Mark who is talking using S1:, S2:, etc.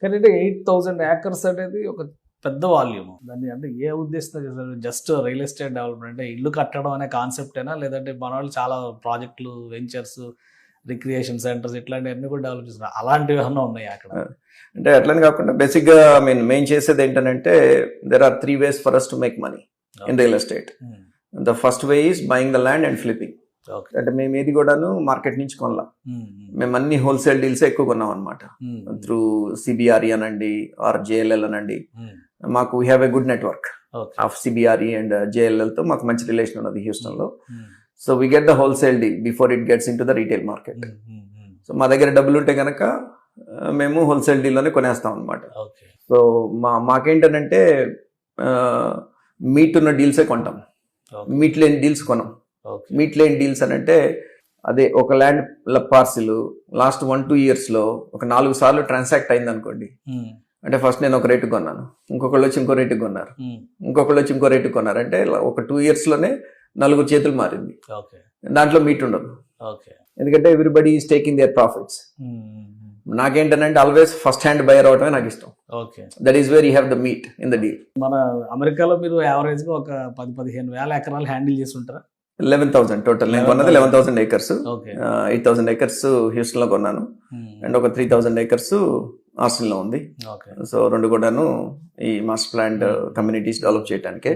S1: కానీ అంటే 8,000 acres అనేది ఒక పెద్ద వాల్యూమ్. దాన్ని అంటే ఏ ఉద్దేశంతో చేశారు? జస్ట్ రియల్ ఎస్టేట్ డెవలప్మెంట్ అంటే ఇల్లు కట్టడం అనే కాన్సెప్టేనా? లేదంటే మన వాళ్ళు చాలా ప్రాజెక్టులు, వెంచర్స్, రిక్రియేషన్ సెంటర్స్ ఇట్లాంటివన్నీ కూడా డెవలప్ చేస్తున్నారు. అలాంటివి ఏమన్నా ఉన్నాయా అక్కడ?
S2: అంటే అట్లని కాకుండా బేసిక్గా మేము చేసేది ఏంటంటే there are 3 ways for us to make money in real estate. The first way is buying the land and flipping. అంటే మేము ఏది కూడాను మార్కెట్ నుంచి కొనలా, మేము అన్ని హోల్సేల్ డీల్స్ ఎక్కువ కొన్నాం అనమాట. త్రూ సిబిఆర్ఈ అనండి ఆర్ జేఎల్ఎల్ అనండి. మాకు we have a good network of CBRE and JLL తో మాకు మంచి రిలేషన్ ఉన్నది హ్యూస్టన్ లో. So we get the wholesale deal before it gets into the retail market. So మా దగ్గర డబ్బులు ఉంటే కనుక మేము హోల్సేల్ డీల్లోనే కొనేస్తాం అనమాట. సో మాకేంటనంటే మీట్ ఉన్న డీల్సే కొంటాం, మీట్ లేని డీల్స్ కొనం. మీట్ లేని డీల్స్ అని అంటే అదే ఒక ల్యాండ్ పార్సిల్ లాస్ట్ 1-2 years లో ఒక 4 సార్లు ట్రాన్సాక్ట్ అయింది అనుకోండి. అంటే ఫస్ట్ నేను ఒక రేటు కొన్నాను, ఇంకొకళ్ళు వచ్చి ఇంకో రేటుకి కొన్నారు, ఇంకొకళ్ళు వచ్చి ఇంకో రేటుకి కొన్నారు. అంటే ఒక 2 years లోనే 4 చేతులు మారింది. దాంట్లో మీట్ ఉండదు, ఎందుకంటే everybody is taking there profits. నాకేంటంటే ఆల్వేస్ ఫస్ట్ హ్యాండ్ బయర్ అవటమే నాకు ఇష్టం. That is where you have the meet in the deal.
S1: మన అమెరికాలో మీరు యావరేజ్ గా ఒక 10-15 వేల ఎకరాలు హ్యాండిల్ చేసి ఉంటారా?
S2: 11,000 టోటల్. నేను కొన్నది 11,000 acres. 8,000 acres హ్యూస్టన్ లో కొన్నాను, అండ్ ఒక 3,000 acres ఆస్టిన్ లో ఉంది. సో 2 కూడాను ఈ మాస్టర్ ప్లాన్ కమ్యూనిటీస్ డెవలప్ చేయడానికే.